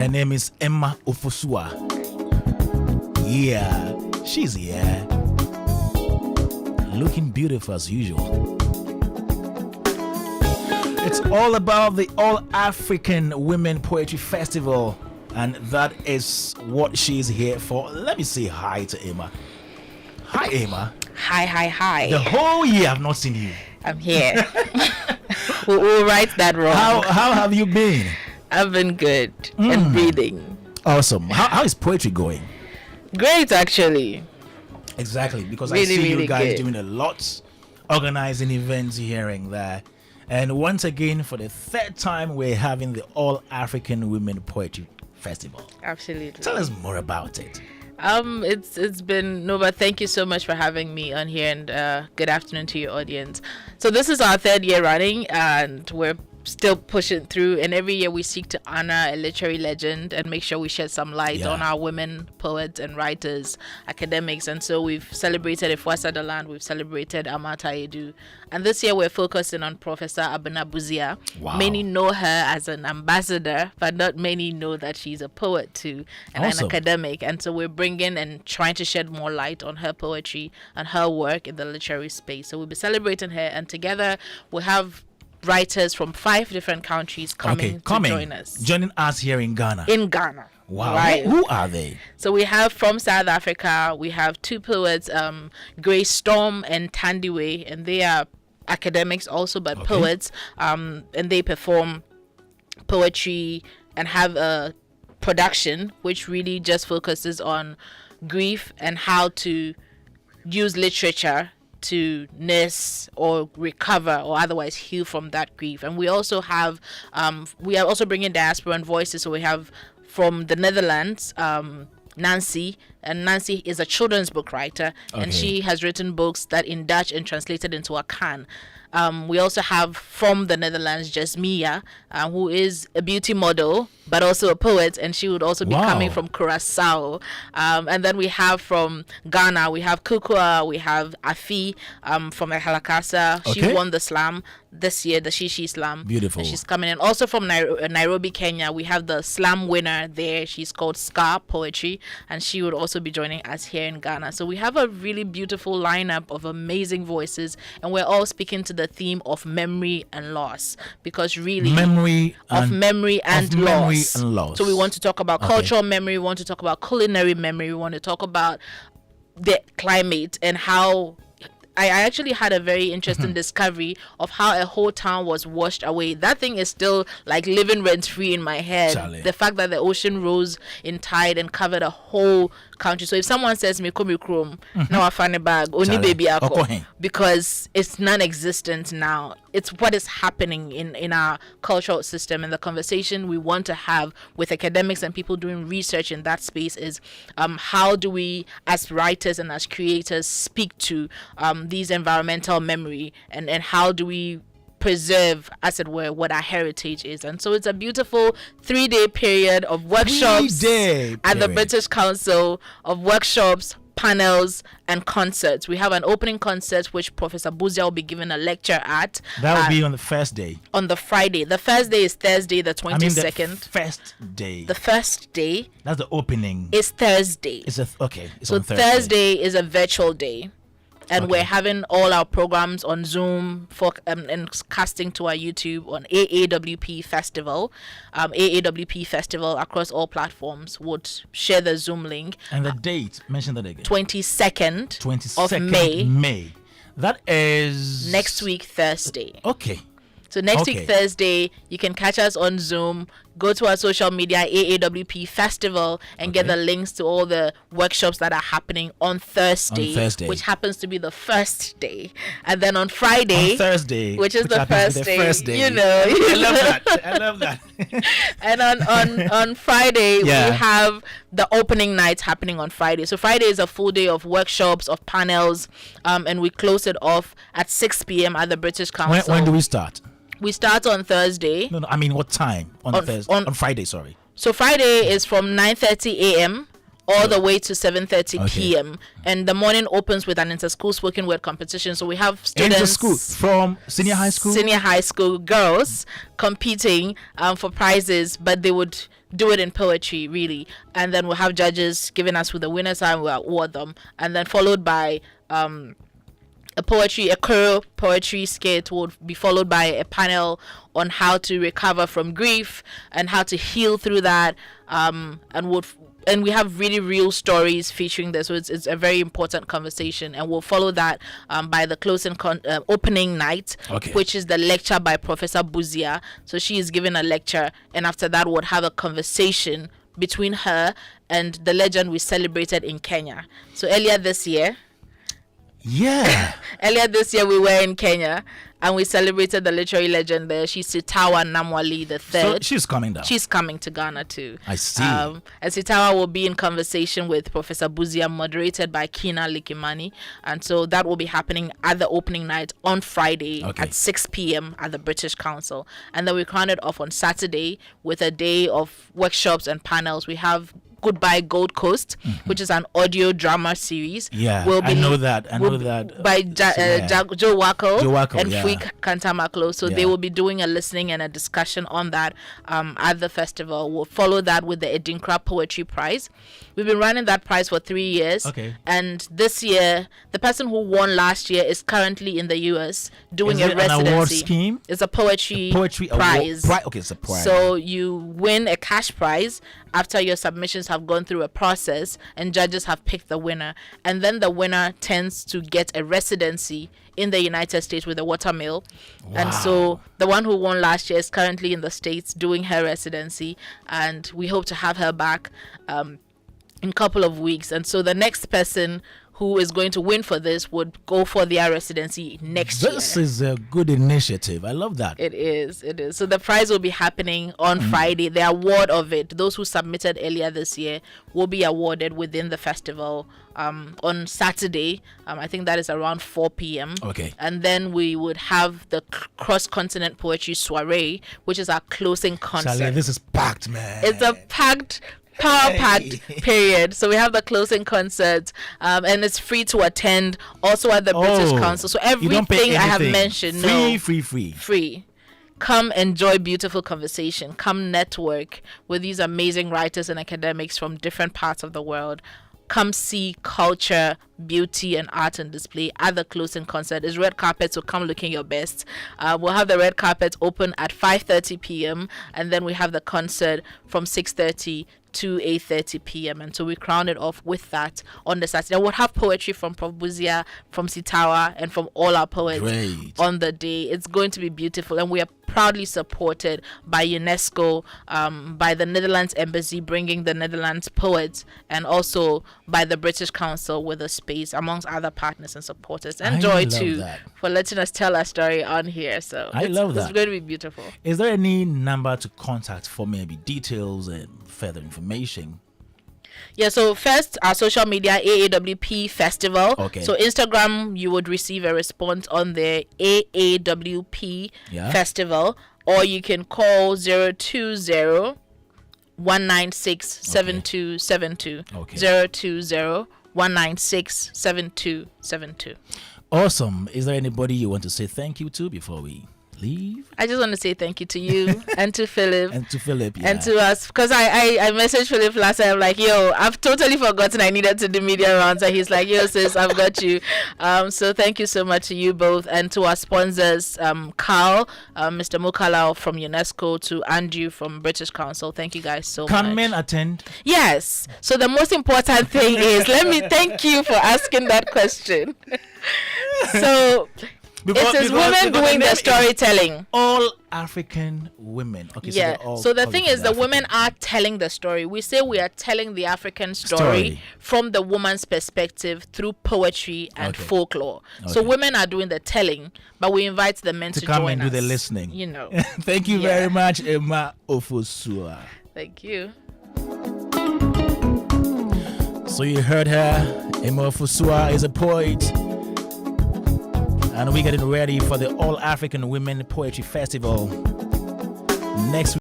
Her name is Emma Ofosua. Yeah, she's here. Looking beautiful as usual. It's all about the All African Women Poetry Festival, and that is what she's here for. Let me say hi to Emma. Hi, Emma. Hi. The whole year I've not seen you. I'm here. we'll right that wrong. How have you been? I've been good and breathing. Awesome. How is poetry going? Great, actually. Exactly, because Really, I see really you guys good. doing a lot, organizing events here and there. And once again, for the third time, we're having the All African Women Poetry Festival. Absolutely. Tell us more about it. It's been Nova. Thank you so much for having me on here, and good afternoon to your audience. So this is our third year running, and we're still pushing through, and every year we seek to honor a literary legend and make sure we shed some light on our women poets and writers, academics. And so we've celebrated Ifuasa Daland, we've celebrated Amata Edu, and this year we're focusing on Professor Abena Buzia. Wow. Many know her as an ambassador, but not many know that she's a poet too, and Awesome. an academic. And so we're bringing and trying to shed more light on her poetry and her work in the literary space. So we'll be celebrating her, and together we'll have writers from 5 different countries coming to join us. Joining us here in Ghana. Wow. Right. Who are they? So we have from South Africa, we have 2 poets, Grace Storm and Tandiwe, and they are academics also, but poets, and they perform poetry and have a production which really just focuses on grief and how to use literature to nurse or recover or otherwise heal from that grief. And we also have we are also bringing diasporan voices. So we have from the Netherlands, Nancy, and Nancy is a children's book writer, and she has written books that in Dutch and translated into Akan. We also have from the Netherlands Jasmia, who is a beauty model but also a poet, and she would also be coming from Curacao. And then we have from Ghana, we have Kukua, we have Afi from Halakasa. She won the slam this year, the Shishi Slam. Beautiful. And she's coming in. Also from Nairobi, Kenya, we have the slam winner there. She's called Scar Poetry, and she would also be joining us here in Ghana. So we have a really beautiful lineup of amazing voices, and we're all speaking to the theme of memory and loss, because really memory and loss. So we want to talk about cultural memory, we want to talk about culinary memory, we want to talk about the climate and how I actually had a very interesting discovery of how a whole town was washed away. That thing is still like living rent free in my head. Charlie. The fact that the ocean rose in tide and covered a whole country. So if someone says me come chrome, now I find a bag, only baby ako, because it's non-existent now. It's what is happening in our cultural system, and the conversation we want to have with academics and people doing research in that space is how do we as writers and as creators speak to these environmental memory, and how do we preserve, as it were, what our heritage is. And so it's a beautiful 3-day period of workshops at the British Council, of workshops, panels, and concerts. We have an opening concert which Professor Buzia will be giving a lecture at. That will be on the first day. On the Friday. The first day is Thursday, the 22nd. The first day. The first day. That's the opening. Is Thursday. It's so on Thursday is a virtual day. And we're having all our programs on Zoom and casting to our YouTube on AAWP Festival. AAWP Festival across all platforms would share the Zoom link. And the date, mention that again. 22nd of May. That is next week, Thursday. Okay. So next week, Thursday, you can catch us on Zoom. Go to our social media, AAWP Festival, and get the links to all the workshops that are happening on Thursday, which happens to be the first day. And then on Friday, which is the first day. You know. I love that. And on Friday, we have the opening nights happening on Friday. So Friday is a full day of workshops, of panels, and we close it off at 6 p.m. at the British Council. When do we start? We start on Thursday. No, I mean what time on Thursday? On Friday, sorry. So Friday is from 9:30 a.m. all the way to 7:30 Okay. p.m. And the morning opens with an inter-school spoken word competition. So we have students Into school from senior high school. senior high school girls competing for prizes, but they would do it in poetry, really. And then we'll have judges giving us who the winners are, and we'll award them. And then followed by a choral poetry skit would be followed by a panel on how to recover from grief and how to heal through that. And we have really real stories featuring this, so it's a very important conversation, and we'll follow that by the closing opening night, Okay. which is the lecture by Professor Buzia. So she is giving a lecture, and after that we'll have a conversation between her and the legend we celebrated in Kenya. So earlier this year we were in Kenya and we celebrated the literary legend there. She's Sitawa Namwali the So third. she's coming down. She's coming to Ghana too. I see. And Sitawa will be in conversation with Professor Buzia, moderated by Kina Likimani. And so that will be happening at the opening night on Friday Okay. at 6 p.m. at the British Council. And then we crown it off on Saturday with a day of workshops and panels. We have Goodbye Gold Coast, which is an audio drama series. Yeah, I know that. By Joe Wacko and yeah. Fui Kantamaklo. So they Yeah. will be doing a listening and a discussion on that at the festival. We'll follow that with the Edinkra Poetry Prize. We've been running that prize for 3 years. Okay. And this year, the person who won last year is currently in the US doing Is a it residency. an award scheme? It's a poetry prize. prize. Okay, it's a prize. So you win a cash prize after your submissions have gone through a process and judges have picked the winner. And then the winner tends to get a residency in the United States with a watermill. And so the one who won last year is currently in the States doing her residency, and we hope to have her back in a couple of weeks. And so the next person who is going to win for this would go for their residency next year. This is a good initiative. I love that. It is. So the prize will be happening on Friday. The award of it, those who submitted earlier this year, will be awarded within the festival on Saturday. I think that is around 4 p.m. Okay. And then we would have the cross-continent poetry soiree, which is our closing concert. Charlie, this is packed, man. It's a power-packed period. So we have the closing concert, and it's free to attend. Also at the British Council. So you don't pay everything I have anything. mentioned, Free. Come enjoy beautiful conversation. Come network with these amazing writers and academics from different parts of the world. Come see culture, beauty, and art and display at the closing concert. It's red carpet, so come looking your best. We'll have the red carpet open at 5:30 p.m. and then we have the concert from 6:30 to 8:30 p.m. And so we crown it off with that on the Saturday. We'll have poetry from Prof. Buzia, from Sitawa, and from all our poets Great. on the day. It's going to be beautiful, and we are proudly supported by UNESCO, by the Netherlands Embassy, bringing the Netherlands poets, and also by the British Council with a space, amongst other partners and supporters. And I Joy love too that. for letting us tell our story on here. So I love that. It's going to be beautiful. Is there any number to contact for maybe details and further information? Yeah, so first, our social media, AAWP Festival. Okay. So Instagram, you would receive a response on the AAWP Festival, or you can call 020 196 7272. Okay. 020 196 7272. Awesome. Is there anybody you want to say thank you to before we leave? I just want to say thank you to you and to Philip. And to Philip, yeah. And to us, because I messaged Philip last time. I'm like, yo, I've totally forgotten I needed to do media rounds, and he's like, yo, sis, I've got you. So thank you so much to you both, and to our sponsors, Carl, Mr. Mukala from UNESCO, to Andrew from British Council. Thank you guys so much. Can men attend? Yes. So the most important thing is, let me thank you for asking that question. So it is women doing the storytelling. All African women. Okay, Yeah. So the thing is, the women are telling the story. We say we are telling the African story from the woman's perspective through poetry and folklore. So women are doing the telling, but we invite the men to come join and us. do the listening. You know. Thank you very much, Emma Ofosua. Thank you. So you heard her. Emma Ofosua is a poet. And we're getting ready for the All African Women Poetry Festival next week.